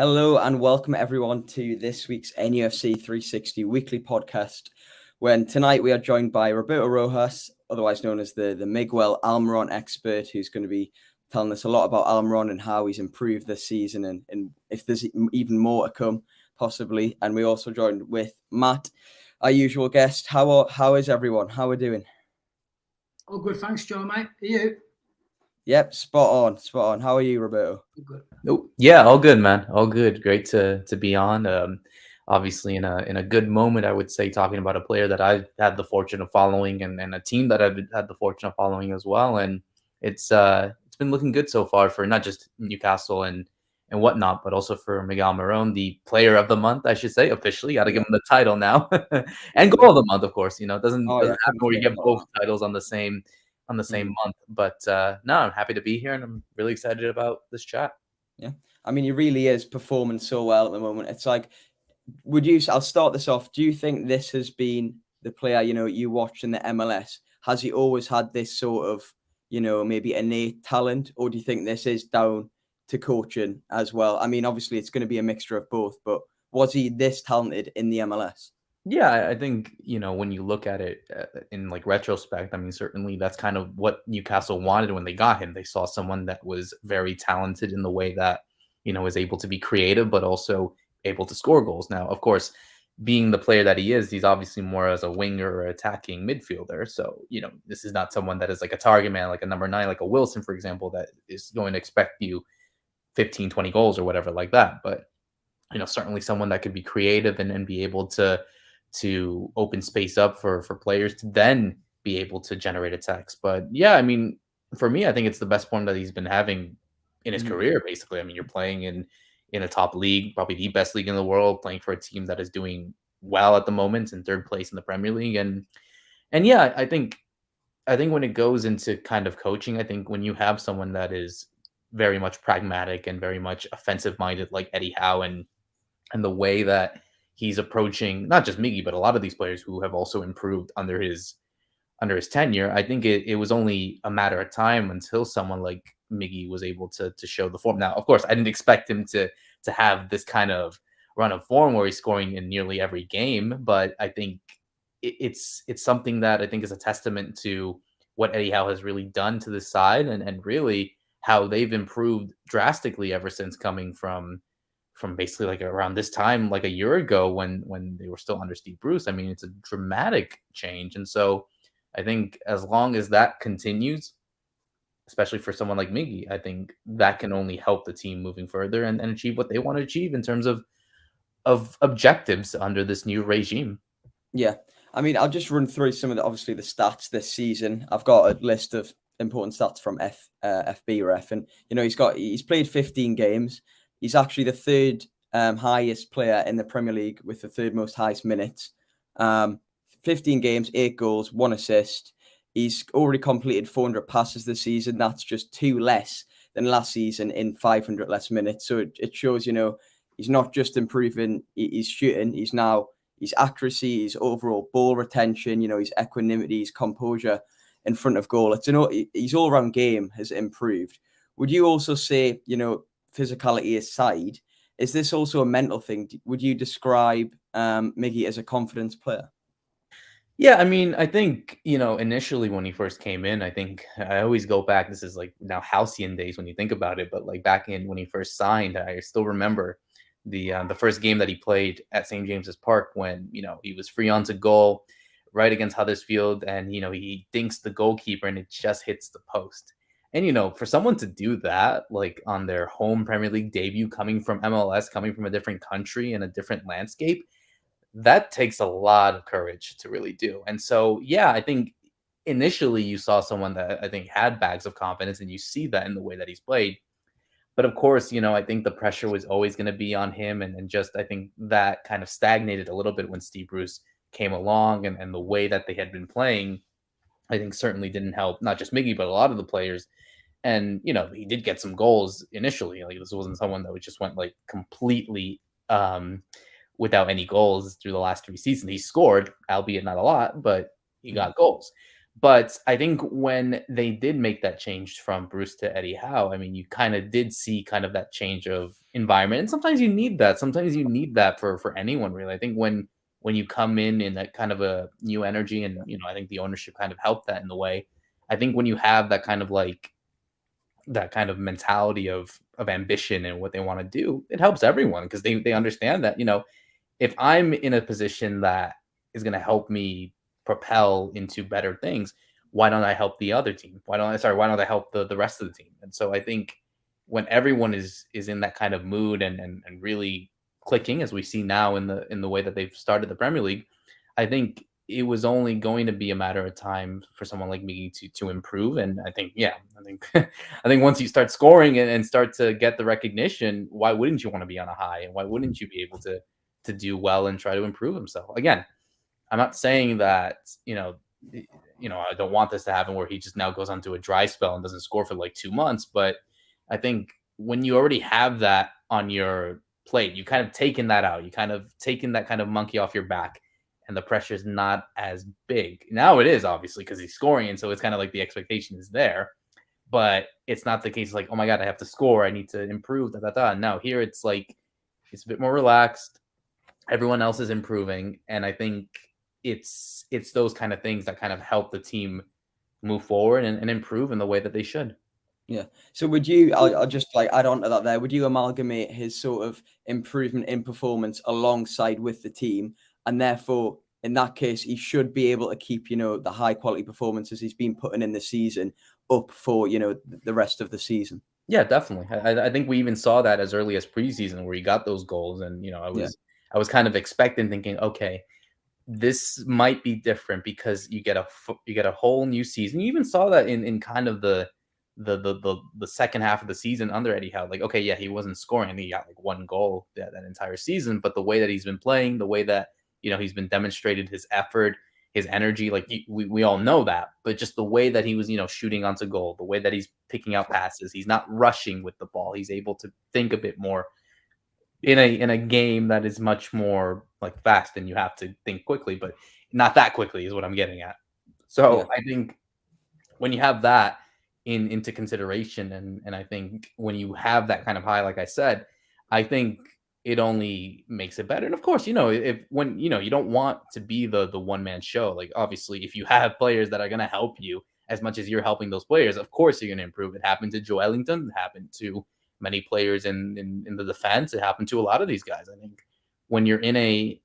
Hello and welcome everyone to this week's NUFC360 Weekly Podcast. When tonight we are joined by Roberto Rojas, otherwise known as the Miguel Almiron expert, who's going to be telling us a lot about Almiron and how he's improved this season and if there's even more to come, possibly. And we also joined with Matt, our usual guest. How is everyone? How are we doing? Oh, good. Thanks, Joe, mate. Are you? Yep, spot on. How are you, Roberto? Good. Oh, yeah, all good, man. All good. Great to be on. Obviously in a good moment, I would say, talking about a player that I've had the fortune of following and a team that I've had the fortune of following as well. And it's been looking good so far for not just Newcastle and whatnot, but also for Miguel Almiron, the player of the month, I should say, officially. Got to give him the title now. And goal of the month, of course. You know, it doesn't happen where you get both titles on the same month. But no, I'm happy to be here and I'm really excited about this chat. Yeah. I mean, he really is performing so well at the moment. It's like, I'll start this off. Do you think this has been the player, you watched in the MLS? Has he always had this sort of, maybe innate talent? Or do you think this is down to coaching as well? I mean, obviously it's going to be a mixture of both, but was he this talented in the MLS? Yeah, I think, when you look at it in like retrospect, I mean, certainly that's kind of what Newcastle wanted when they got him. They saw someone that was very talented in the way that, is able to be creative, but also able to score goals. Now, of course, being the player that he is, he's obviously more as a winger or attacking midfielder. So, this is not someone that is like a target man, like a number 9, like a Wilson, for example, that is going to expect you 15, 20 goals or whatever like that. But, certainly someone that could be creative and be able to open space up for players to then be able to generate attacks. But yeah, I mean, for me, I think it's the best form that he's been having in his career, basically. I mean, you're playing in a top league, probably the best league in the world, playing for a team that is doing well at the moment, in third place in the Premier League. And yeah, I think when it goes into kind of coaching, I think when you have someone that is very much pragmatic and very much offensive minded, like Eddie Howe, and the way that he's approaching not just Miggy, but a lot of these players who have also improved under his tenure, I think it was only a matter of time until someone like Miggy was able to show the form. Now, of course, I didn't expect him to have this kind of run of form where he's scoring in nearly every game, but I think it's something that I think is a testament to what Eddie Howe has really done to the side and really how they've improved drastically ever since coming from basically like around this time, like a year ago when they were still under Steve Bruce. I mean, it's a dramatic change. And so I think as long as that continues, especially for someone like Miggy, I think that can only help the team moving further and achieve what they want to achieve in terms of objectives under this new regime. Yeah. I mean, I'll just run through some of the stats this season. I've got a list of important stats from FBref, and he's played 15 games. He's actually the third highest player in the Premier League with the third most highest minutes. 15 games, 8 goals, 1 assist. He's already completed 400 passes this season. That's just 2 less than last season in 500 less minutes. So it shows, he's not just improving his shooting. His accuracy, his overall ball retention, his equanimity, his composure in front of goal. His all-round game has improved. Would you also say, physicality aside, is this also a mental thing? Would you describe Miggy as a confidence player? Yeah, I mean, I think, initially when he first came in, I think I always go back, this is like now halcyon days when you think about it, but like back in when he first signed, I still remember the first game that he played at St. James's Park when, he was free onto goal right against Huddersfield and, he dinks the goalkeeper and it just hits the post. And, for someone to do that, like on their home Premier League debut, coming from MLS, coming from a different country and a different landscape, that takes a lot of courage to really do. And so, yeah, I think initially you saw someone that I think had bags of confidence, and you see that in the way that he's played. But of course, I think the pressure was always going to be on him. And just, I think that kind of stagnated a little bit when Steve Bruce came along and the way that they had been playing, I think certainly didn't help, not just Miggy, but a lot of the players. And, he did get some goals initially. Like this wasn't someone that just went like completely without any goals through the last 3 seasons. He scored, albeit not a lot, but he got goals. But I think when they did make that change from Bruce to Eddie Howe, I mean, you kind of did see kind of that change of environment. And sometimes you need that. Sometimes you need that for anyone, really. I think when you come in that kind of a new energy, and I think the ownership kind of helped that in the way. I think when you have that kind of like that kind of mentality of ambition and what they want to do, it helps everyone because they understand that, if I'm in a position that is going to help me propel into better things, why don't I help the other team? Why don't I help the rest of the team? And so I think when everyone is in that kind of mood and really clicking, as we see now in the way that they've started the Premier League, I think it was only going to be a matter of time for someone like me to improve. And I think I think once you start scoring and start to get the recognition, why wouldn't you want to be on a high, and why wouldn't you be able to do well and try to improve himself? Again, I'm not saying that I don't want this to happen where he just now goes onto a dry spell and doesn't score for like 2 months, but I think when you already have that on your plate, you kind of taken that out, you kind of taken that kind of monkey off your back, and the pressure is not as big. Now it is, obviously, because he's scoring, and so it's kind of like the expectation is there, but it's not the case like, oh my God, I have to score, I need to improve, No, here it's like it's a bit more relaxed. Everyone else is improving, and I think it's those kind of things that kind of help the team move forward and improve in the way that they should. Yeah. So would you, I'll just like add on to that there, would you amalgamate his sort of improvement in performance alongside with the team, and therefore in that case he should be able to keep, the high quality performances he's been putting in the season up for, the rest of the season? Yeah, definitely. I think we even saw that as early as preseason where he got those goals, and I was kind of expecting, thinking, okay, this might be different because you get a whole new season. You even saw that in kind of the second half of the season under Eddie Howe. Like, okay, yeah, he wasn't scoring. He got like 1 goal that entire season, but the way that he's been playing, the way that he's been demonstrated his effort, his energy, like we all know that, but just the way that he was shooting onto goal, the way that he's picking out passes, he's not rushing with the ball. He's able to think a bit more in a game that is much more like fast, and you have to think quickly, but not that quickly is what I'm getting at. So yeah. I think when you have that into consideration, and I think when you have that kind of high, like I said, I think it only makes it better. And of course, when you don't want to be the one-man show. Like, obviously, if you have players that are going to help you as much as you're helping those players, of course you're going to improve. It happened to Joe Ellington. It happened to many players in the defense. It happened to a lot of these guys. I think when you're in a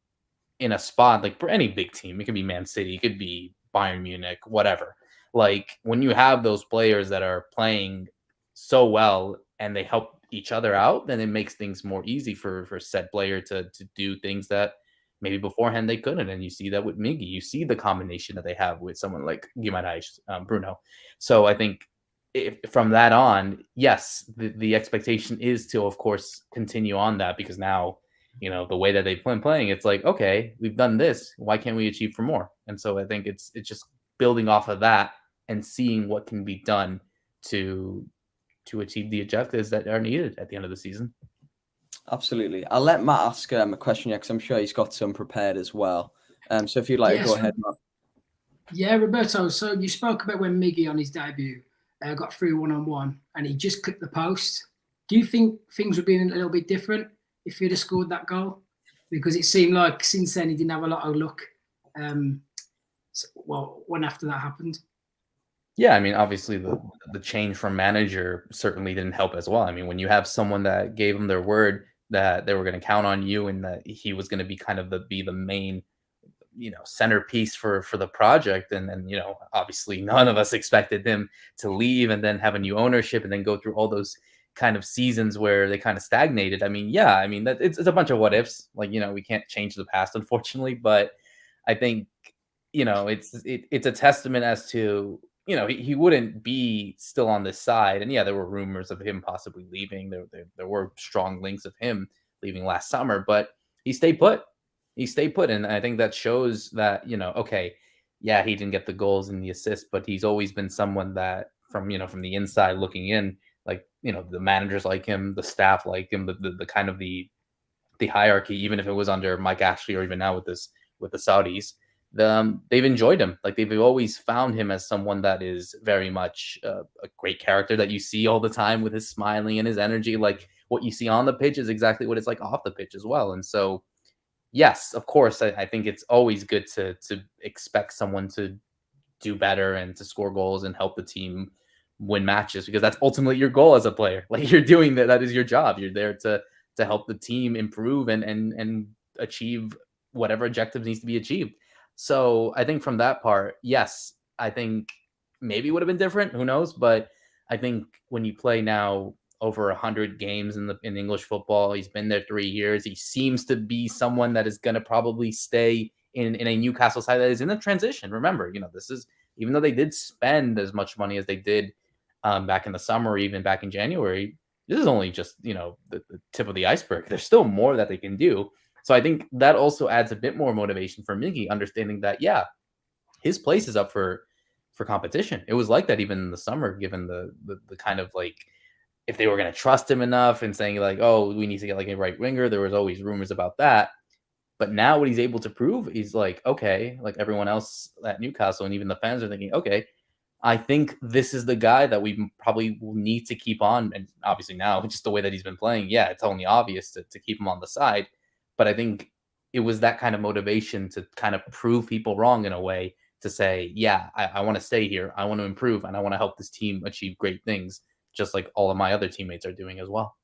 spot, like for any big team, it could be Man City, it could be Bayern Munich, whatever. Like when you have those players that are playing so well and they help each other out, then it makes things more easy for said player to do things that maybe beforehand they couldn't. And you see that with Miggy. You see the combination that they have with someone like Guimaraes, Bruno. So I think from that on, yes, the expectation is to, of course, continue on that, because now, the way that they've been playing, it's like, okay, we've done this. Why can't we achieve for more? And so I think it's just building off of that and seeing what can be done to achieve the objectives that are needed at the end of the season. Absolutely. I'll let Matt ask a question because I'm sure he's got some prepared as well. So if you'd like to go ahead, Matt. Yeah, Roberto, so you spoke about when Miggy on his debut got through one-on-one and he just clipped the post. Do you think things would be a little bit different if he'd have scored that goal? Because it seemed like since then he didn't have a lot of luck. When after that happened. Yeah, I mean, obviously the change from manager certainly didn't help as well. I mean, when you have someone that gave them their word that they were going to count on you and that he was going to be kind of the main, centerpiece for the project, and then obviously none of us expected him to leave and then have a new ownership and then go through all those kind of seasons where they kind of stagnated. I mean, that it's a bunch of what ifs. Like, we can't change the past, unfortunately, but I think it's a testament as to. He wouldn't be still on this side. And yeah, there were rumors of him possibly leaving. There were strong links of him leaving last summer, but he stayed put. And I think that shows that, okay, yeah, he didn't get the goals and the assists, but he's always been someone that from the inside looking in, like, the managers like him, the staff like him, the kind of the hierarchy, even if it was under Mike Ashley or even now with the Saudis, they've enjoyed him. Like they've always found him as someone that is very much a great character that you see all the time with his smiling and his energy. Like what you see on the pitch is exactly what it's like off the pitch as well. And so, yes, of course, I think it's always good to expect someone to do better and to score goals and help the team win matches, because that's ultimately your goal as a player. Like you're doing that is your job. You're there to help the team improve and achieve whatever objective needs to be achieved. So I think from that part, yes, I think maybe it would have been different. Who knows? But I think when you play now over 100 games in English football, he's been there 3 years. He seems to be someone that is going to probably stay in a Newcastle side that is in a transition. Remember, this is, even though they did spend as much money as they did back in the summer, or even back in January, this is only just, the tip of the iceberg. There's still more that they can do. So I think that also adds a bit more motivation for Miggy, understanding that, yeah, his place is up for competition. It was like that even in the summer, given the kind of like, if they were going to trust him enough and saying like, oh, we need to get like a right winger. There was always rumors about that. But now what he's able to prove, he's like, okay, like everyone else at Newcastle and even the fans are thinking, okay, I think this is the guy that we probably will need to keep on. And obviously now, just the way that he's been playing, yeah, it's only obvious to keep him on the side. But I think it was that kind of motivation to kind of prove people wrong in a way, to say, yeah, I want to stay here. I want to improve and I want to help this team achieve great things, just like all of my other teammates are doing as well.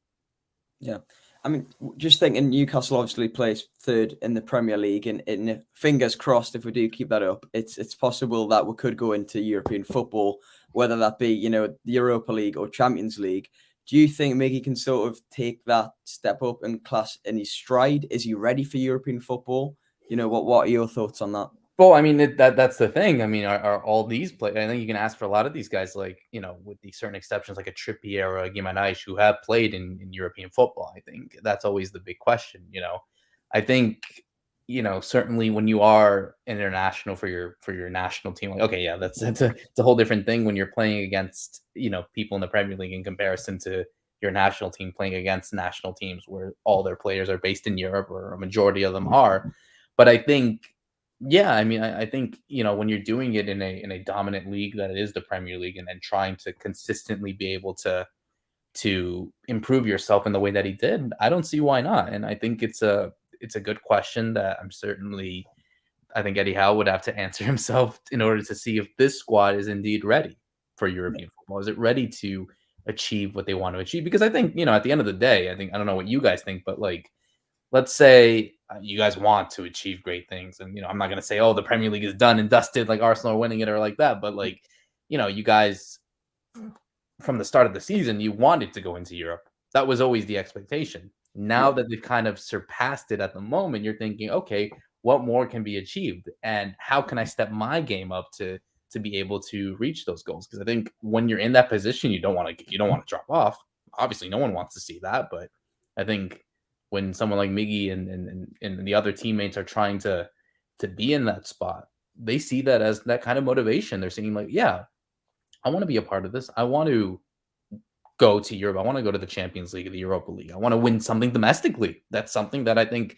Yeah. I mean, just thinking Newcastle obviously plays third in the Premier League, and fingers crossed, if we do keep that up, it's possible that we could go into European football, whether that be, the Europa League or Champions League. Do you think Miggy can sort of take that step up in class in his stride? Is he ready for European football? What are your thoughts on that? Well, I mean, that's the thing. I mean, are all these players? I think you can ask for a lot of these guys, like, with the certain exceptions, like a Trippier or a Guimaraes, who have played in European football. I think that's always the big question. I think, certainly when you are international for your national team, like, okay, yeah, it's a whole different thing when you're playing against, people in the Premier League in comparison to your national team playing against national teams where all their players are based in Europe, or a majority of them are. But I think, yeah, I mean, I think, when you're doing it in a dominant league that it is the Premier League, and then trying to consistently be able to improve yourself in the way that he did, I don't see why not. And I think it's a good question that I think Eddie Howe would have to answer himself in order to see if this squad is indeed ready for European football. Is it ready to achieve what they want to achieve? Because I think, at the end of the day, I don't know what you guys think, but like, let's say you guys want to achieve great things. And, I'm not going to say, oh, the Premier League is done and dusted, like Arsenal are winning it or like that. But like, you guys from the start of the season, you wanted to go into Europe. That was always the expectation. Now that they've kind of surpassed it at the moment, you're thinking, okay, what more can be achieved? And how can I step my game up to be able to reach those goals? Because I think when you're in that position, you don't want to drop off. Obviously, no one wants to see that. But I think when someone like Miggy and the other teammates are trying to be in that spot, they see that as that kind of motivation. They're saying like, yeah, I want to be a part of this. I want to go to Europe. I want to go to the Champions League or the Europa League. I want to win something domestically. That's something that I think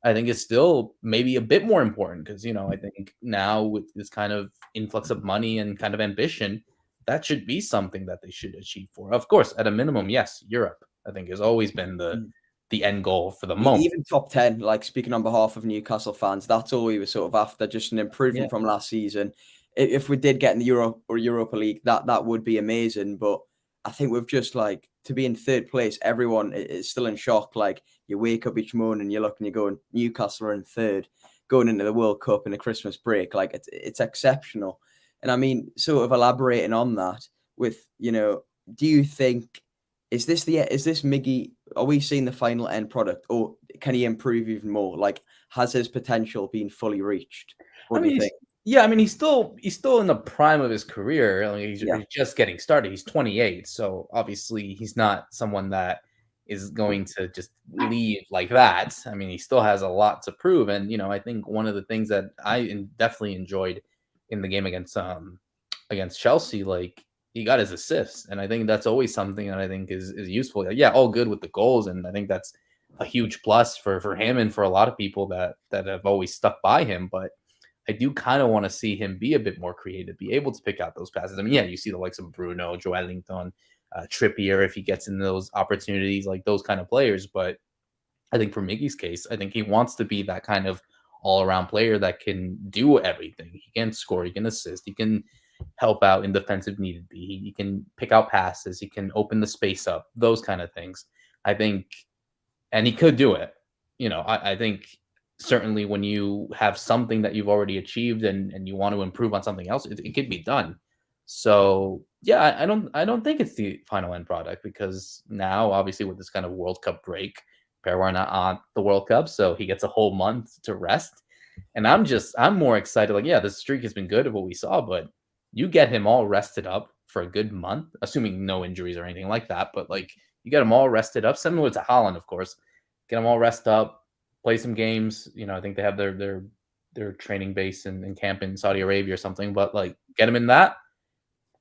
is still maybe a bit more important, because, I think now with this kind of influx of money and kind of ambition, that should be something that they should achieve for. Of course, at a minimum, yes, Europe, I think, has always been the end goal for the moment. Even top 10, like speaking on behalf of Newcastle fans, that's all we were sort of after, just an improvement from last season. If we did get in the Euro or Europa League, that would be amazing. But I think we've just, like, to be in third place, everyone is still in shock. Like, you wake up each morning, you look and you're going, Newcastle are in third, going into the World Cup in a Christmas break. Like, it's exceptional. And I mean, sort of elaborating on that with, do you think, is this Miggy? Are we seeing the final end product, or can he improve even more? Like, has his potential been fully reached? What do you think? Yeah, I mean, he's still in the prime of his career. I mean, he's just getting started. He's 28, so obviously he's not someone that is going to just leave like that. I mean, he still has a lot to prove. And, I think one of the things that I definitely enjoyed in the game against Chelsea, like, he got his assists. And I think that's always something that I think is useful. Yeah, all good with the goals. And I think that's a huge plus for him and for a lot of people that have always stuck by him. But I do kind of want to see him be a bit more creative, be able to pick out those passes. I mean, yeah, you see the likes of Bruno, Joelinton, Trippier, if he gets in those opportunities, like those kind of players. But I think for Miggy's case, I think he wants to be that kind of all-around player that can do everything. He can score, he can assist, he can help out in defensive need be. He can pick out passes, he can open the space up, those kind of things. I think, and he could do it. I think certainly when you have something that you've already achieved and you want to improve on something else, it could be done. So yeah, I don't think it's the final end product, because now obviously with this kind of World Cup break, Perwan not on the World Cup, so he gets a whole month to rest. And I'm more excited. Like, yeah, the streak has been good of what we saw, but you get him all rested up for a good month, assuming no injuries or anything like that. But like, you get him all rested up, similar to Haaland, of course. Get them all rest up, play some games. I think they have their training base and camp in Saudi Arabia or something. But like, get them in that,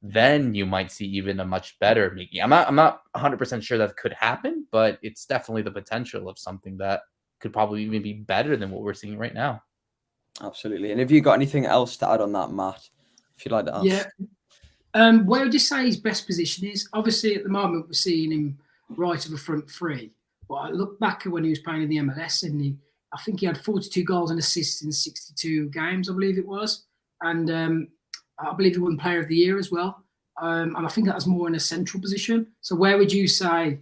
then you might see even a much better Miggy. I'm not 100% sure that could happen, but it's definitely the potential of something that could probably even be better than what we're seeing right now. Absolutely. And have you got anything else to add on that, Matt? If you'd like to answer. Yeah. Where would you say his best position is? Obviously, at the moment, we're seeing him right of the front three. But I look back at when he was playing in the MLS, and I think he had 42 goals and assists in 62 games, I believe it was. And I believe he won Player of the Year as well. And I think that was more in a central position. So where would you say,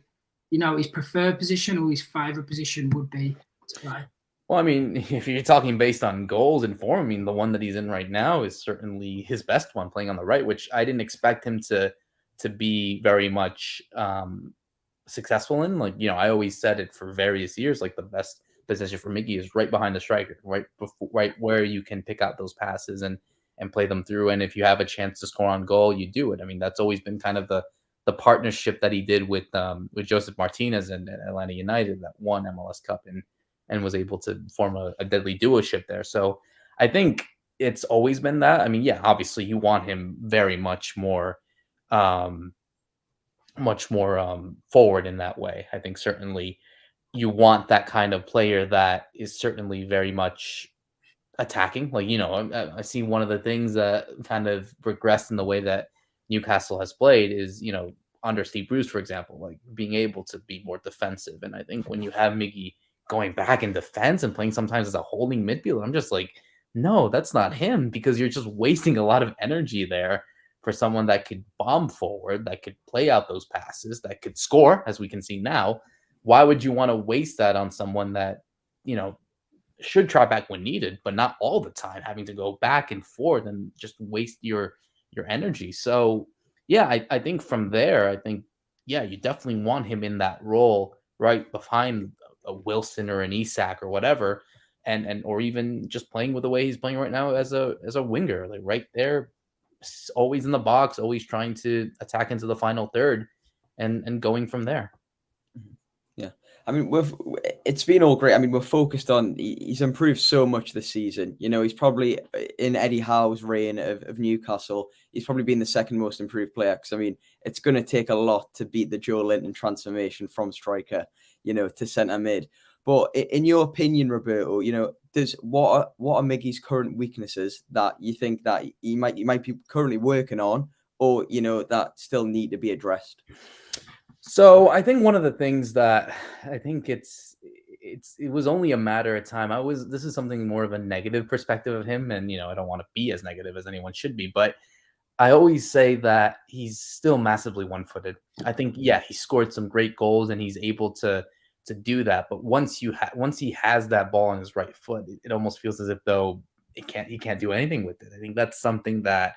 his preferred position or his favourite position would be to play? Well, I mean, if you're talking based on goals and form, I mean, the one that he's in right now is certainly his best one, playing on the right, which I didn't expect him to be very much successful in. Like, I always said it for various years, like the best position for Miggy is right behind the striker, right where you can pick out those passes and play them through. And if you have a chance to score on goal, you do it. I mean, that's always been kind of the partnership that he did with Joseph Martinez and Atlanta United, that won MLS Cup and was able to form a deadly duoship there. So I think it's always been that. I mean, yeah, obviously you want him very much more forward in that way. I think certainly you want that kind of player that is certainly very much attacking. Like, I see one of the things that kind of regressed in the way that Newcastle has played is, under Steve Bruce, for example, like being able to be more defensive. And I think when you have Miggy going back in defense and playing sometimes as a holding midfielder, I'm just like, no, that's not him, because you're just wasting a lot of energy there for someone that could bomb forward, that could play out those passes, that could score, as we can see now. Why would you want to waste that on someone that, should try back when needed, but not all the time, having to go back and forth and just waste your energy? So yeah, I think from there, I think, yeah, you definitely want him in that role right behind a Wilson or an Isak or whatever, and or even just playing with the way he's playing right now as a winger, like right there, always in the box, always trying to attack into the final third and going from there. Yeah. I mean, it's been all great. I mean, we're focused on, he's improved so much this season. He's probably, in Eddie Howe's reign of Newcastle, he's probably been the second most improved player. Because, I mean, it's going to take a lot to beat the Joe Linton transformation from striker, to centre mid. But in your opinion, Roberto, what are Miggy's current weaknesses that you think that he might be currently working on, or, that still need to be addressed? So I think one of the things that I think it was only a matter of time. This is something more of a negative perspective of him. And, I don't want to be as negative as anyone should be, but I always say that he's still massively one-footed. I think, yeah, he scored some great goals and he's able to do that. But once he has that ball on his right foot, it almost feels as if though he can't do anything with it. I think that's something that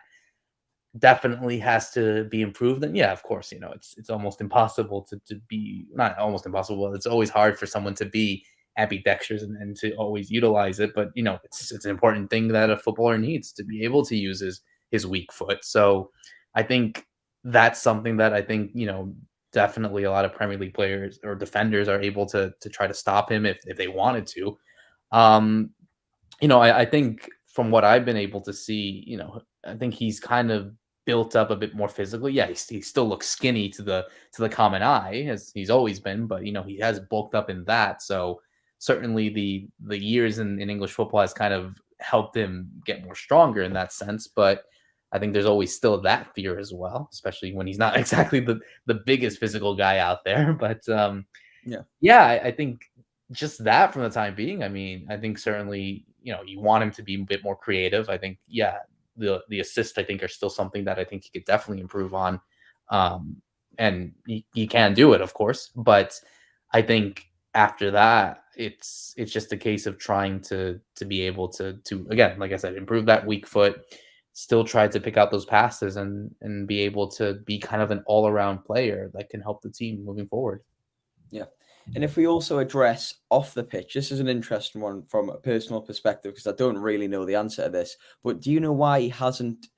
definitely has to be improved. And yeah, of course, it's almost impossible to be, not almost impossible. It's always hard for someone to be ambidextrous and to always utilize it. But, it's an important thing that a footballer needs, to be able to use his weak foot. So I think that's something that I think, definitely a lot of Premier League players or defenders are able to try to stop him if they wanted to. I think from what I've been able to see, I think he's kind of built up a bit more physically. Yeah, he still looks skinny to the common eye, as he's always been, but he has bulked up in that. So certainly the years in English football has kind of helped him get more stronger in that sense. But I think there's always still that fear as well, especially when he's not exactly the biggest physical guy out there. But I think just that from the time being. I mean, I think certainly, you want him to be a bit more creative. I think, the assists, I think, are still something that I think he could definitely improve on. And he can do it, of course. But I think after that, it's just a case of trying to be able to again, like I said, improve that weak foot, still try to pick out those passes and be able to be kind of an all-around player that can help the team moving forward. Yeah. And if we also address off the pitch, this is an interesting one from a personal perspective, because I don't really know the answer to this, but do you know why he hasn't,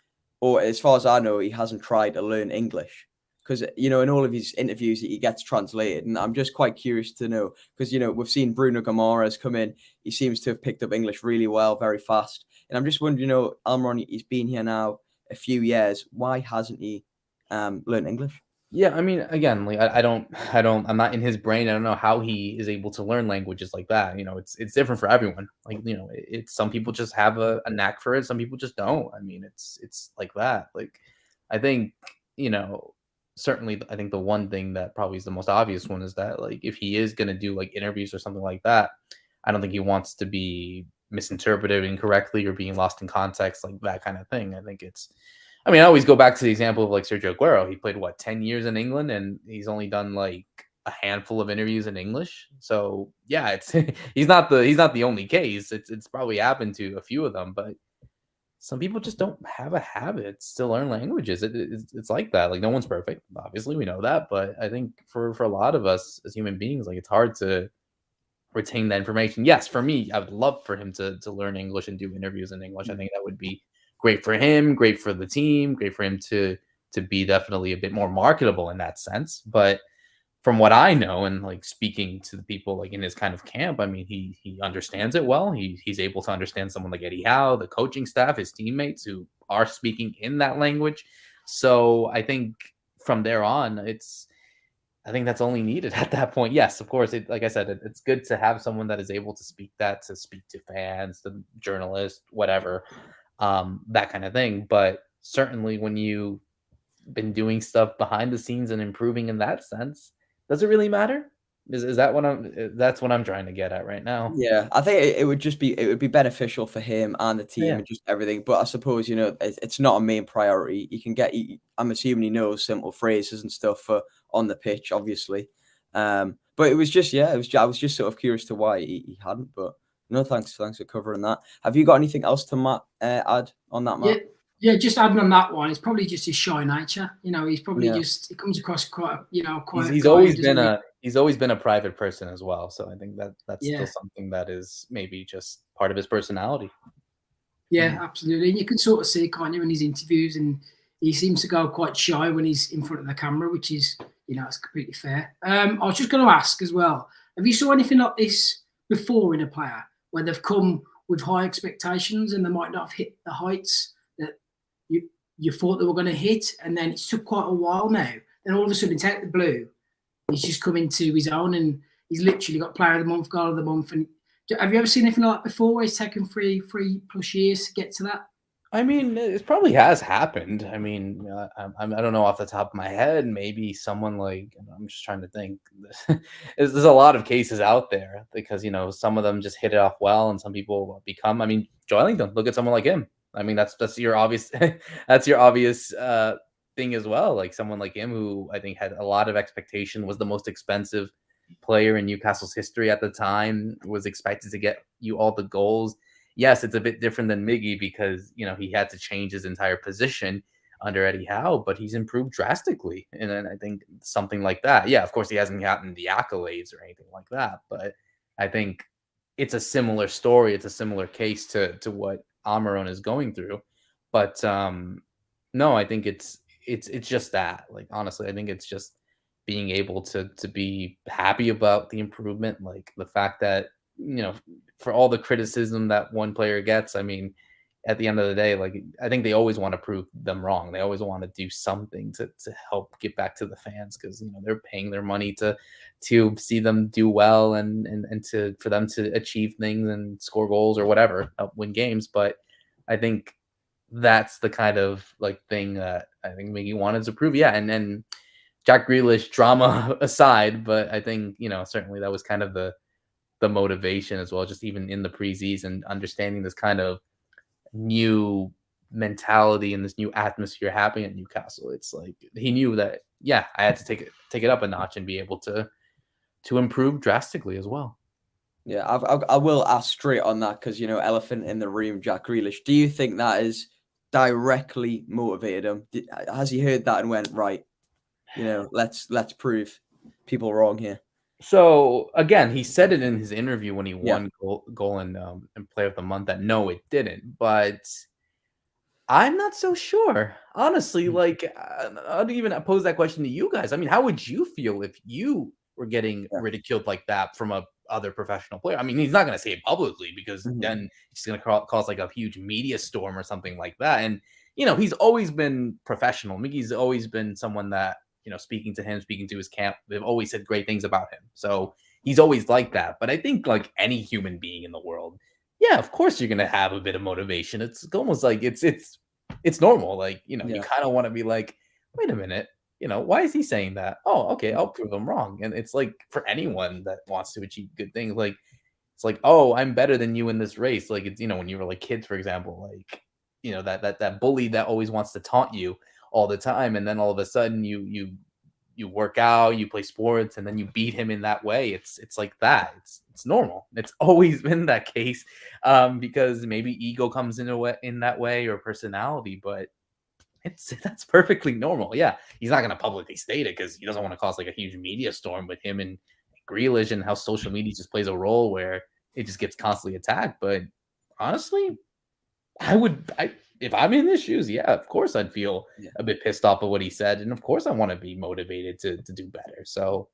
or as far as I know, he hasn't tried to learn English? Because, in all of his interviews, he gets translated. And I'm just quite curious to know, because, we've seen Bruno Guimaraes come in. He seems to have picked up English really well, very fast. And I'm just wondering, Almiron, he's been here now a few years. Why hasn't he learned English? Yeah, I mean, again, like I'm not in his brain. I don't know how he is able to learn languages like that. It's different for everyone. Like, it's some people just have a knack for it. Some people just don't. I mean, it's like that. Like, I think, certainly, I think the one thing that probably is the most obvious one is that, like, if he is going to do like interviews or something like that, I don't think he wants to be misinterpreted incorrectly or being lost in context, like that kind of thing. I always go back to the example of like Sergio Aguero. He played 10 years in England, and he's only done like a handful of interviews in English. So yeah, he's not the only case. It's probably happened to a few of them, but some people just don't have a habit to learn languages. It's like that. Like, no one's perfect. Obviously, we know that, but I think for a lot of us as human beings, like, it's hard to retain that information. Yes, for me, I would love for him to learn English and do interviews in English. I think that would be great for him, great for the team, great for him to be definitely a bit more marketable in that sense. But from what I know, and like speaking to the people like in his kind of camp, I mean, he understands it well. He's able to understand someone like Eddie Howe, the coaching staff, his teammates who are speaking in that language. So I think from there on, I think that's only needed at that point. Yes, of course. Like I said, it's good to have someone that is able to speak to fans, to journalists, whatever, that kind of thing. But certainly when you've been doing stuff behind the scenes and improving in that sense, does it really matter? Is that that's what I'm trying to get at right now? Yeah, I think it would be beneficial for him and the team and just everything. But I suppose, it's not a main priority. You can I'm assuming he knows simple phrases and stuff for on the pitch, obviously. But it was just, I was just sort of curious to why he hadn't. But no, thanks for covering that. Have you got anything else to add on that, Matt? Yeah, just adding on that one, it's probably just his shy nature. He's probably he comes across quite, quite. He's always been a private person as well. So I think that's still something that is maybe just part of his personality. Yeah, absolutely. And you can sort of see, can't you, in his interviews, and he seems to go quite shy when he's in front of the camera, which is, it's completely fair. I was just going to ask as well, have you saw anything like this before in a player where they've come with high expectations and they might not have hit the heights that you thought they were going to hit, and then it took quite a while now. Then all of a sudden, take the blue, he's just come into his own, and he's literally got Player of the Month, Goal of the Month. And have you ever seen anything like that before, where he's taken 3+ years to get to that? I mean, it probably has happened. I mean, I don't know off the top of my head. Maybe someone like, I'm just trying to think. There's a lot of cases out there because, some of them just hit it off well, and some people become. I mean, Joelinton, look at someone like him. I mean, that's your obvious that's your obvious thing as well. Like someone like him, who I think had a lot of expectation, was the most expensive player in Newcastle's history at the time, was expected to get you all the goals. Yes, it's a bit different than Miggy because, he had to change his entire position under Eddie Howe, but he's improved drastically. And then I think something like that. Yeah, of course, he hasn't gotten the accolades or anything like that, but I think it's a similar story. It's a similar case to what Almiron is going through. But no, I think it's just that. Like, honestly, I think it's just being able to be happy about the improvement, like the fact that, for all the criticism that one player gets, I mean, at the end of the day, like, I think they always want to prove them wrong. They always want to do something to help get back to the fans, because they're paying their money to see them do well, and for them to achieve things and score goals or whatever, help win games. But I think that's the kind of like thing that I think Miggy wanted to prove. Yeah, and then Jack Grealish drama aside, but I think certainly that was kind of the motivation as well, just even in the preseason, understanding this kind of new mentality and this new atmosphere happening at Newcastle. It's like he knew that, yeah, I had to take it up a notch and be able to improve drastically as well. Yeah, I will ask straight on that, because elephant in the room, Jack Grealish. Do you think that is directly motivated him? Has he heard that and went, right, let's prove people wrong here? So again, he said it in his interview when he won goal and Player of the Month that no, it didn't. But I'm not so sure, honestly. Like, I'd even pose that question to you guys. I mean, how would you feel if you were getting ridiculed like that from a other professional player? I mean, he's not going to say it publicly, because then he's going to cause like a huge media storm or something like that. And he's always been professional. Miggy's always been someone that, speaking to him, speaking to his camp, they've always said great things about him. So he's always like that. But I think like any human being in the world, yeah, of course you're going to have a bit of motivation. It's almost like it's normal. Like, you kind of want to be like, wait a minute, why is he saying that? Oh, okay, I'll prove him wrong. And it's like, for anyone that wants to achieve good things, like, it's like, oh, I'm better than you in this race. Like, it's, when you were like kids, for example, like, that bully that always wants to taunt you all the time, and then all of a sudden you work out, you play sports, and then you beat him in that way. It's like that. It's normal. It's always been that case, because maybe ego comes in that way, or personality, but that's perfectly normal. Yeah, he's not going to publicly state it because he doesn't want to cause like a huge media storm with him and Grealish, and how social media just plays a role where it just gets constantly attacked. But honestly, if I'm in his shoes, yeah, of course I'd feel a bit pissed off of what he said, and of course I want to be motivated to do better. So,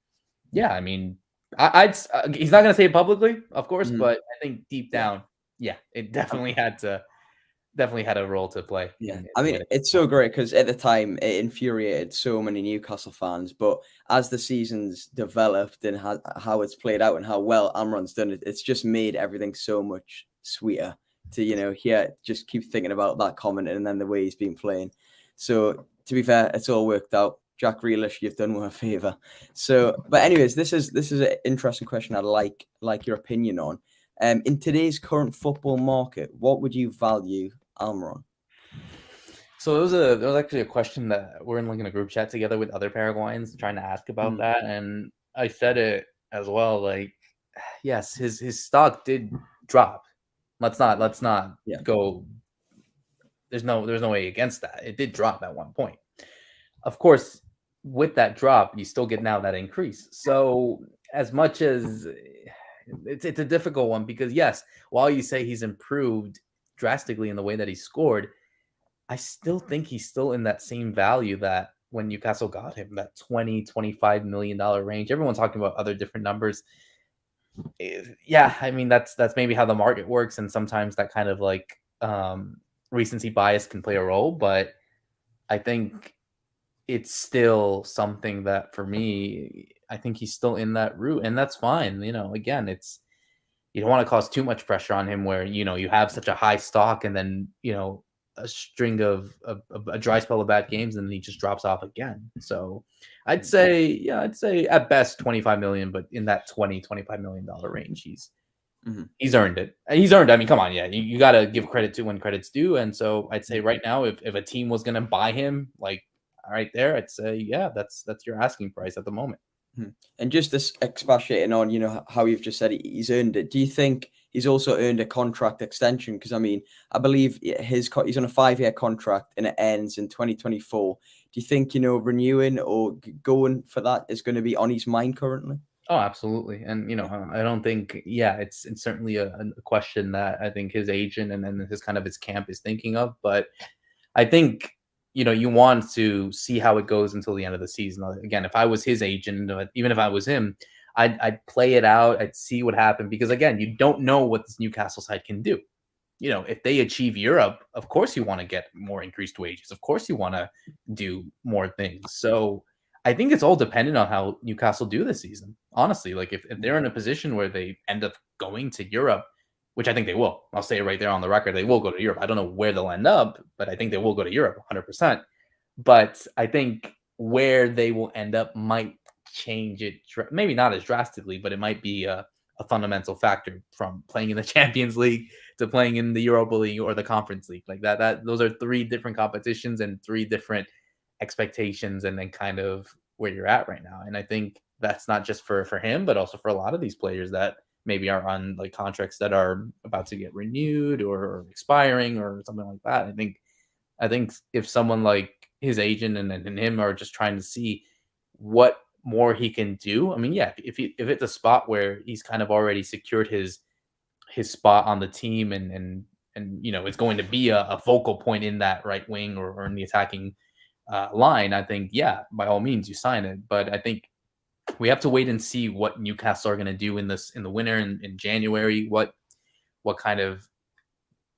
yeah, I mean, he's not going to say it publicly, of course, but I think deep down, yeah, it definitely had a role to play. Yeah, I mean, it's so great because at the time it infuriated so many Newcastle fans, but as the season's developed and how it's played out and how well Almiron's done it, it's just made everything so much sweeter to just keep thinking about that comment and then the way he's been playing. So to be fair, it's all worked out. Jack Grealish, you've done me a favor. So, but anyways, this is an interesting question I'd like your opinion on. In today's current football market, what would you value Almiron? So there was actually a question that we're in a group chat together with other Paraguayans trying to ask about that, and I said it as well. Like, yes, his stock did drop. Let's not go. There's no way against that. It did drop at one point. Of course, with that drop, you still get now that increase. So as much as it's a difficult one, because yes, while you say he's improved drastically in the way that he scored, I still think he's still in that same value that when Newcastle got him, that $20-25 million range. Everyone's talking about other different numbers. Yeah, I mean, that's maybe how the market works, and sometimes that kind of like recency bias can play a role, but I think it's still something that, for me, I think he's still in that route, and that's fine. Again, you don't want to cause too much pressure on him where, you have such a high stock and then, a string of a dry spell of bad games, and then he just drops off again. So I'd say at best 25 million, but in that $20-25 million range, he's earned it. He's earned. I mean, come on, yeah, you got to give credit to when credit's due. And so I'd say right now, if a team was going to buy him, like right there, I'd say, yeah, that's your asking price at the moment. And just this expatiating on, how you've just said he's earned it. Do you think he's also earned a contract extension? Because I mean, I believe he's on a 5-year contract and it ends in 2024. Do you think renewing or going for that is going to be on his mind currently? Oh, absolutely. And I don't think, it's certainly a question that I think his agent and then his camp is thinking of. But I think you want to see how it goes until the end of the season. Again, if I was his agent, even if I was him, I'd play it out. I'd see what happened, because again, you don't know what this Newcastle side can do. if they achieve Europe, of course you want to get more increased wages. Of course you want to do more things. So I think it's all dependent on how Newcastle do this season. Honestly, like if they're in a position where they end up going to Europe, which I think they will. I'll say it right there on the record. They will go to Europe. I don't know where they'll end up, but I think they will go to Europe 100%. But I think where they will end up might change it. Maybe not as drastically, but it might be a fundamental factor from playing in the Champions League to playing in the Europa League or the Conference League. Like that those are 3 different competitions and 3 different expectations, and then kind of where you're at right now. And I think that's not just for him, but also for a lot of these players that maybe are on like contracts that are about to get renewed or expiring or something like that. I think if someone like his agent and him are just trying to see what more he can do. I mean, yeah, if it's a spot where he's kind of already secured his spot on the team and it's going to be a focal point in that right wing or in the attacking line, I think, yeah, by all means you sign it. But I think we have to wait and see what Newcastle are going to do in the winter in January, what kind of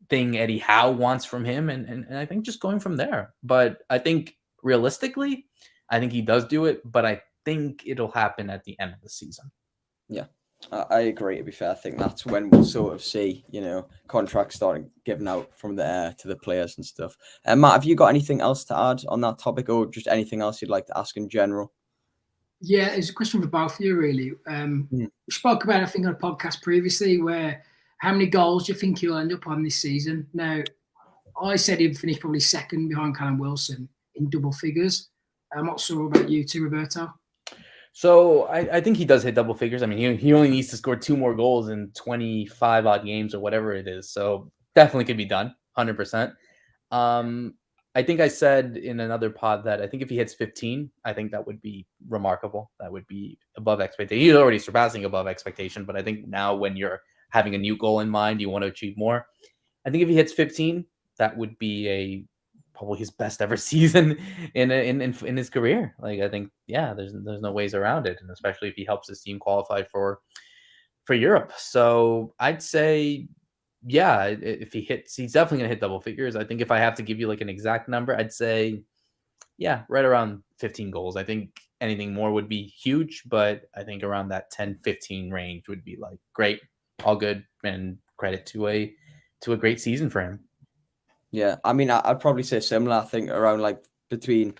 thing Eddie Howe wants from him, and I think just going from there. But I think realistically, I think he does do it, but I think it'll happen at the end of the season. Yeah, I agree. To be fair, I think that's when we'll sort of see, contracts starting given out from the air to the players and stuff. Matt, have you got anything else to add on that topic, or just anything else you'd like to ask in general? Yeah, it's a question for both of you, really. We spoke about, I think, on a podcast previously, where how many goals do you think he'll end up on this season? Now, I said he'd finish probably second behind Callum Wilson in double figures. I'm not sure about you too, Roberto. So I think he does hit double figures. I mean, he only needs to score 2 more goals in 25 odd games or whatever it is. So definitely could be done, 100%. I think I said in another pod that I think if he hits 15, I think that would be remarkable. That would be above expectation. He's already surpassing above expectation, but I think now when you're having a new goal in mind, you want to achieve more. I think if he hits 15, that would be probably his best ever season in his career. Like, I think, yeah, there's no ways around it, and especially if he helps his team qualify for Europe. So I'd say, yeah, if he's definitely gonna hit double figures. I think if I have to give you like an exact number, I'd say, yeah, right around 15 goals. I think anything more would be huge, but I think around that 10-15 range would be like great, all good, and credit to a great season for him. Yeah, I mean, I'd probably say similar. I think around like between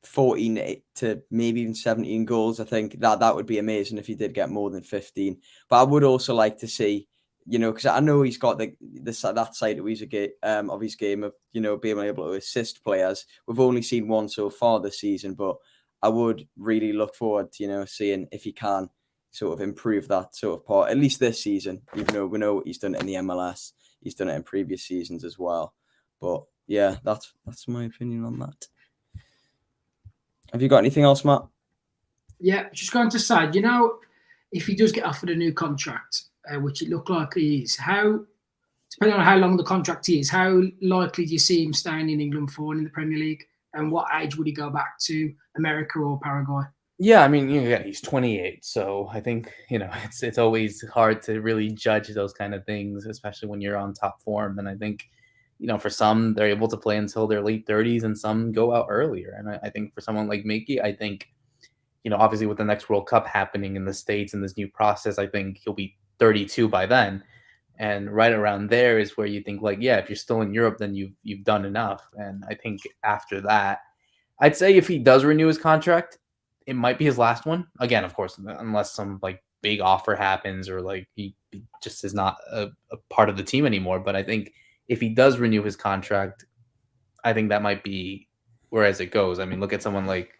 14 to maybe even 17 goals. I think that would be amazing if he did get more than 15. But I would also like to see, because I know he's got that side of his game of, being able to assist players. We've only seen one so far this season, but I would really look forward to, seeing if he can sort of improve that sort of part, at least this season, even though we know he's done it in the MLS. He's done it in previous seasons as well. But yeah, that's my opinion on that. Have you got anything else, Matt? Yeah, just going to say, if he does get offered a new contract, which it looked like he is, depending on how long the contract is, how likely do you see him staying in England for in the Premier League? And what age would he go back to, America or Paraguay? Yeah, I mean, he's 28, so I think, it's always hard to really judge those kind of things, especially when you're on top form. And I think, for some, they're able to play until their late 30s, and some go out earlier. And I think for someone like Miggy, I think, obviously with the next World Cup happening in the States and this new process, I think he'll be 32 by then. And right around there is where you think, like, yeah, if you're still in Europe, then you've done enough. And I think after that, I'd say if he does renew his contract, it might be his last one. Again, of course, unless some like big offer happens or like he just is not a part of the team anymore. But I think if he does renew his contract, I think that might be where as it goes. I mean, I look at someone like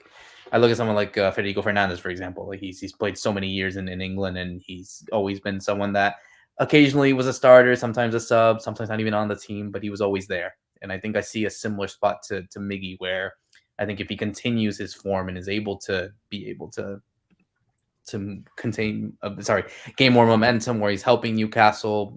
Federico Fernandez, for example. Like he's played so many years in England, and he's always been someone that occasionally was a starter, sometimes a sub, sometimes not even on the team, but he was always there. And I think I see a similar spot to Miggy, where I think if he continues his form and is able to gain more momentum, where he's helping Newcastle,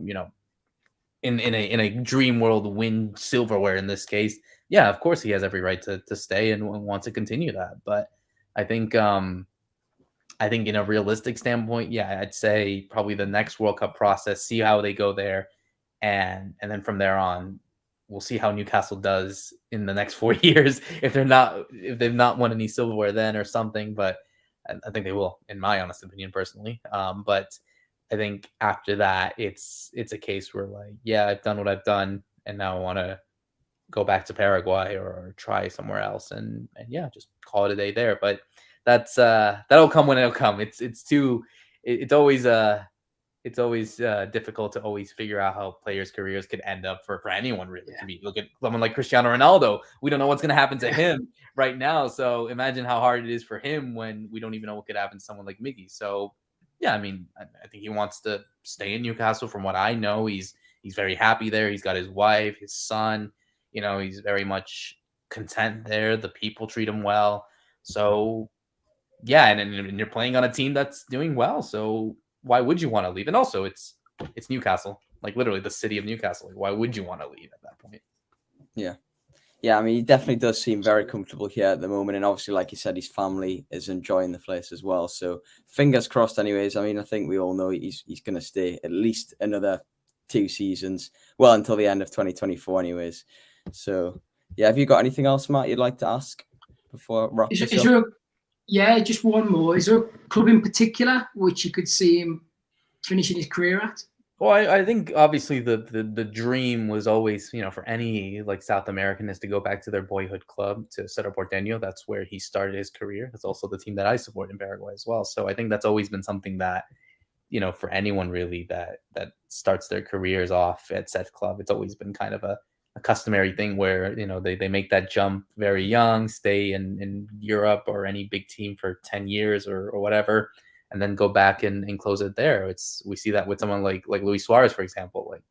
in a dream world, win silverware in this case, yeah, of course he has every right to stay and want to continue that. But I think in a realistic standpoint, yeah, I'd say probably the next World Cup process, see how they go there, and then from there on, we'll see how Newcastle does in the next 4 years if they've not won any silverware then or something. But I think they will, in my honest opinion, personally. But I think after that, it's a case where like, yeah, I've done what I've done, and now I want to go back to Paraguay or try somewhere else, and yeah, just call it a day there. But that'll come when it'll come. It's always difficult to always figure out how players' careers could end up for anyone, really. Yeah. To be, look at someone like Cristiano Ronaldo. We don't know what's going to happen to him right now. So imagine how hard it is for him when we don't even know what could happen to someone like Miggy. So yeah, I mean, I think he wants to stay in Newcastle. From what I know, he's very happy there. He's got his wife, his son. He's very much content there. The people treat him well. So yeah, and you're playing on a team that's doing well. So why would you want to leave? And also, it's Newcastle, like literally the city of Newcastle. Like, why would you want to leave at that point? Yeah, I mean, he definitely does seem very comfortable here at the moment. And obviously, like you said, his family is enjoying the place as well. So fingers crossed anyways. I mean, I think we all know he's going to stay at least another 2 seasons, well, until the end of 2024 anyways. So yeah, have you got anything else, Matt, you'd like to ask before I wrap this up? Yeah, just one more. Is there a club in particular which you could see him finishing his career at? Well, I think obviously the dream was always, for any like South American is to go back to their boyhood club, to Cerro Porteño. That's where he started his career. That's also the team that I support in Paraguay as well. So I think that's always been something that, for anyone really that starts their careers off at said club, it's always been kind of a customary thing where, they make that jump very young, stay in Europe or any big team for 10 years or whatever, and then go back and close it there. We see that with someone like Luis Suarez, for example. Like,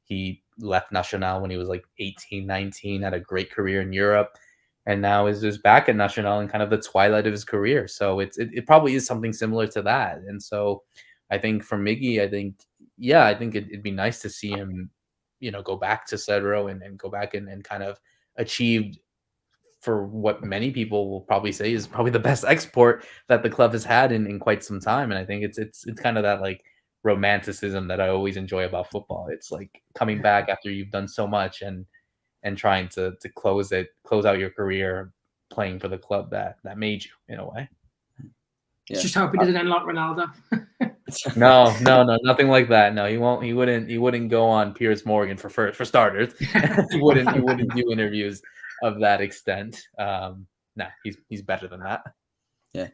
he left Nacional when he was like 18, 19, had a great career in Europe, and now is just back at Nacional in kind of the twilight of his career. So it probably is something similar to that. And so I think for Miggy, I think it'd be nice to see him, go back to Cerro and go back and kind of achieve for what many people will probably say is probably the best export that the club has had in quite some time. And I think it's kind of that like romanticism that I always enjoy about football. It's like coming back after you've done so much and trying to close out your career playing for the club that made you, in a way. Yeah. Just hope he doesn't end like Ronaldo. No, nothing like that. No, he won't. He wouldn't go on Piers Morgan for starters. he wouldn't do interviews of that extent. Nah, he's better than that. Yeah,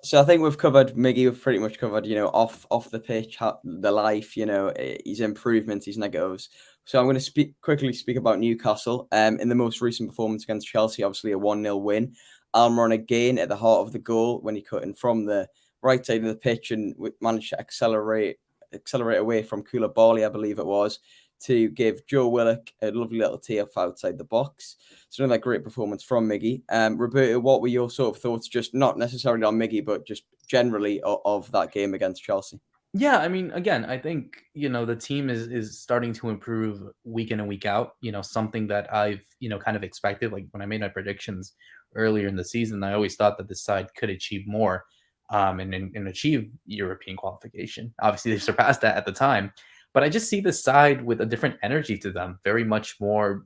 so I think we've covered Miggy. We've pretty much covered, off the pitch, the life, his improvements, his negatives. So I'm going to quickly speak about Newcastle. In the most recent performance against Chelsea, obviously a 1-0 win. Almiron again at the heart of the goal when he cut in from the right side of the pitch and managed to accelerate away from Koulibaly, I believe it was, to give Joe Willock a lovely little tee up outside the box. So another great performance from Miggy. Roberto, what were your sort of thoughts, just not necessarily on Miggy, but just generally of that game against Chelsea? Yeah, I mean, again, I think, the team is starting to improve week in and week out, something that I've, kind of expected. Like when I made my predictions earlier in the season, I always thought that this side could achieve more and achieve European qualification. Obviously, they surpassed that at the time. But I just see the side with a different energy to them, very much more,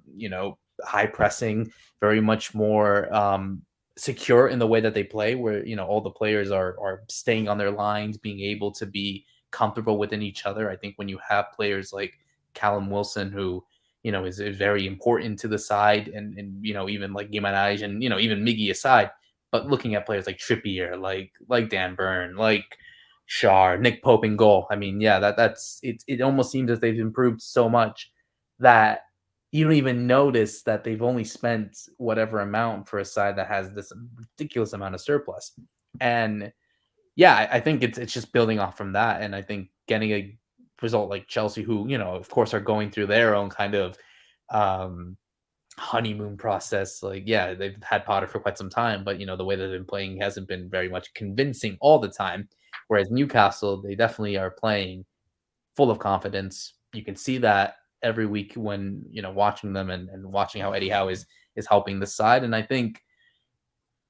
high pressing, very much more secure in the way that they play, where, all the players are staying on their lines, being able to be comfortable within each other. I think when you have players like Callum Wilson, who, is very important to the side, and even like Guimaraes and, even Miggy aside, but looking at players like Trippier, like Dan Burn, like Shaw, Nick Pope in goal. I mean, yeah, that's it. It almost seems as they've improved so much that you don't even notice that they've only spent whatever amount for a side that has this ridiculous amount of surplus. And yeah, I think it's just building off from that. And I think getting a result like Chelsea, who, of course, are going through their own kind of honeymoon process. Like, yeah, they've had Potter for quite some time, but, the way that they've been playing hasn't been very much convincing all the time. Whereas Newcastle, they definitely are playing full of confidence. You can see that every week when, watching them and watching how Eddie Howe is helping the side. And I think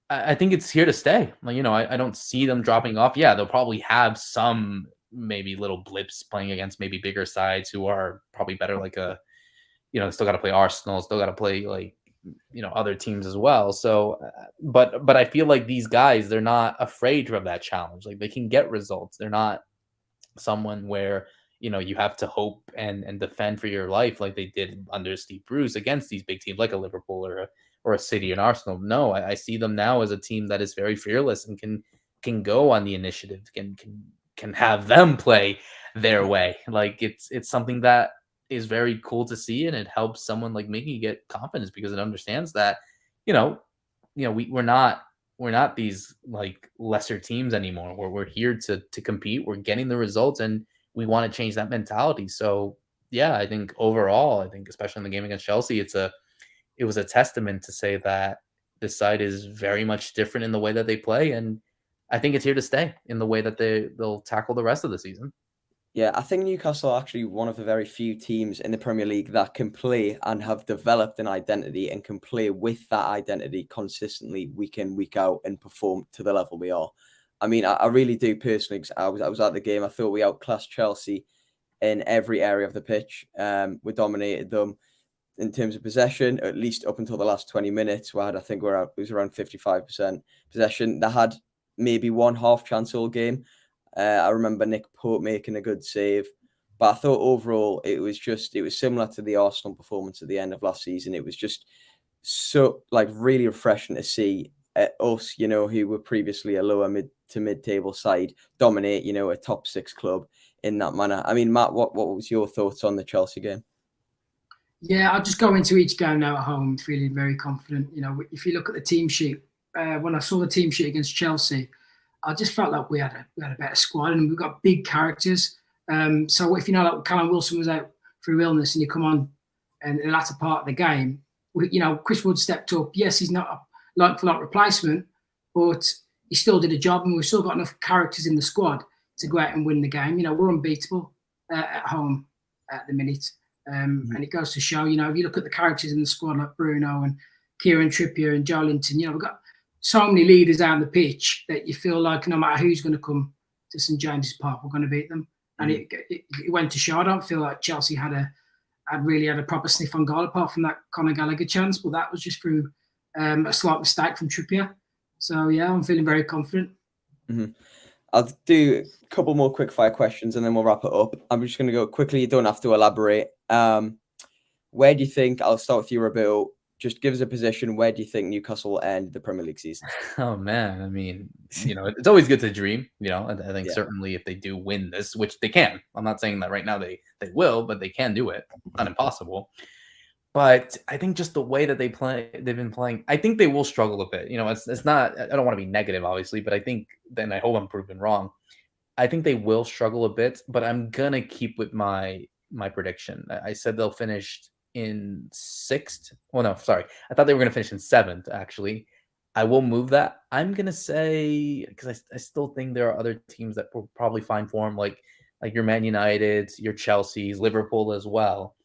it's here to stay. Like, I don't see them dropping off. Yeah, they'll probably have some maybe little blips playing against maybe bigger sides who are probably better, like still got to play Arsenal, still got to play like, other teams as well. So, but I feel like these guys, they're not afraid of that challenge. Like they can get results. They're not someone where, you have to hope and defend for your life like they did under Steve Bruce against these big teams like a Liverpool or a City and Arsenal. No, I see them now as a team that is very fearless and can go on the initiative, can have them play their way. Like it's something that is very cool to see, and it helps someone like Miggy get confidence because it understands that, we're not these like lesser teams anymore. We're here to compete. We're getting the results, and we want to change that mentality. So yeah, I think overall, especially in the game against Chelsea, it was a testament to say that this side is very much different in the way that they play, and I think it's here to stay in the way that they'll tackle the rest of the season. Yeah, I think Newcastle are actually one of the very few teams in the Premier League that can play and have developed an identity and can play with that identity consistently week in, week out and perform to the level we are. I mean, I really do personally, because I was at the game. I thought we outclassed Chelsea in every area of the pitch. We dominated them in terms of possession, at least up until the last 20 minutes. I think it was around 55% possession. They had maybe one half chance all game. I remember Nick Pope making a good save, but I thought overall it was similar to the Arsenal performance at the end of last season. It was just so really refreshing to see us, who were previously a lower mid-table side, dominate, a top 6 club in that manner. I mean, Matt, what was your thoughts on the Chelsea game? Yeah, I'll just go into each game now at home feeling very confident. If you look at the team sheet, when I saw the team sheet against Chelsea, I just felt like we had a better squad, and we've got big characters. So if like Callum Wilson was out through illness and you come on in the latter part of the game, Chris Wood stepped up. Yes, he's not a like-for-like replacement, but he still did a job, and we've still got enough characters in the squad to go out and win the game. We're unbeatable at home at the minute. And it goes to show, if you look at the characters in the squad like Bruno and Kieran Trippier and Joe Linton, we've got so many leaders down the pitch that you feel like no matter who's going to come to St James's Park, we're going to beat them. And it went to show. I don't feel like Chelsea had really had a proper sniff on goal apart from that Conor Gallagher chance, but that was just through a slight mistake from Trippier. So yeah, I'm feeling very confident. Mm-hmm. I'll do a couple more quick fire questions and then we'll wrap it up. I'm just going to go quickly. You don't have to elaborate. Where do you think, I'll start with you, Roberto, just give us a position. Where do you think Newcastle will end the Premier League season? Oh, man. I mean, it's always good to dream. I think certainly if they do win this, which they can. I'm not saying that right now they will, but they can do it. Not impossible. But I think just the way that they've been playing, I think they will struggle a bit. It's not, I don't want to be negative, obviously, but I think, then I hope I'm proven wrong. I think they will struggle a bit, but I'm going to keep with my prediction. I said they'll finish in 6th. Well, no, sorry. I thought they were going to finish in 7th, actually. I will move that. I'm going to say, because I still think there are other teams that will probably find form, like your Man United, your Chelsea's, Liverpool as well,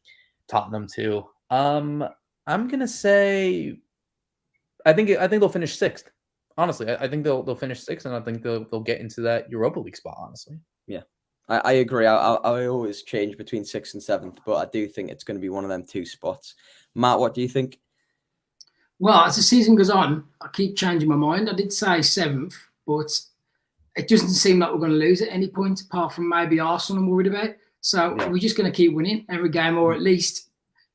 Tottenham too. I'm going to say, I think they'll finish 6th. Honestly, I think they'll finish 6th, and I think they'll get into that Europa League spot, honestly. Yeah. I agree. I always change between 6th and 7th, but I do think it's going to be one of them 2 spots. Matt, what do you think? Well, as the season goes on, I keep changing my mind. I did say 7th, but it doesn't seem like we're going to lose at any point, apart from maybe Arsenal I'm worried about. So we're just going to keep winning every game, or at least,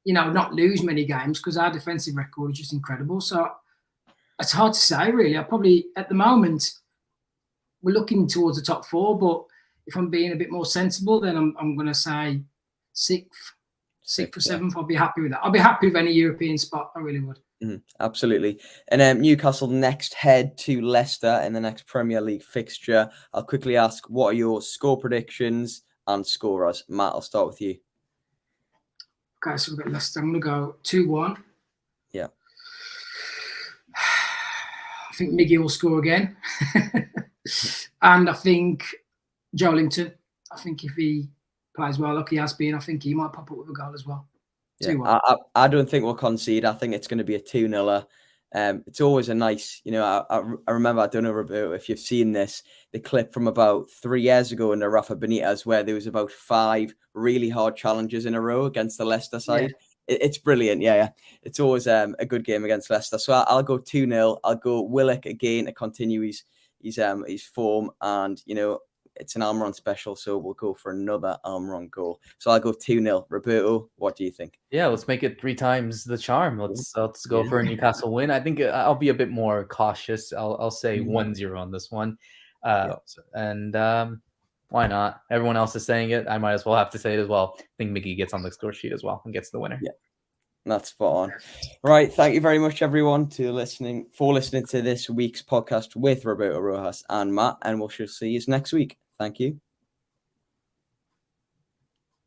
not lose many games, because our defensive record is just incredible. So it's hard to say, really. I probably, at the moment, we're looking towards the top 4, but if I'm being a bit more sensible, then I'm going to say 6th or 7th. I'll be happy with that. I'll be happy with any European spot. I really would. Absolutely. And Newcastle next head to Leicester in the next Premier League fixture. I'll quickly ask, what are your score predictions and scorers? Matt, I'll start with you. Okay, so we've got Leicester. I'm going to go 2-1. Yeah. I think Miggy will score again. And I think Joe Linton, I think if he plays well, like he has been, I think he might pop up with a goal as well. Yeah, I don't think we'll concede. I think it's going to be a 2-0. It's always a nice, I remember, I don't know, Roberto, if you've seen this, the clip from about 3 years ago in the Rafa Benitez, where there was about 5 really hard challenges in a row against the Leicester side. It's brilliant. Yeah. It's always a good game against Leicester. So I'll go 2-0. I'll go Willock again to continue his form, and it's an Almiron special, so we'll go for another Almiron goal. So I'll go 2-0. Roberto, what do you think? Yeah, let's make it 3 times the charm. Let's go for a Newcastle win. I think I'll be a bit more cautious. I'll say 1-0 on this one. And why not? Everyone else is saying it. I might as well have to say it as well. I think Miggy gets on the score sheet as well and gets the winner. Yeah, that's spot on. Right. Thank you very much, everyone, for listening to this week's podcast with Roberto Rojas and Matt. And we'll see you next week. Thank you.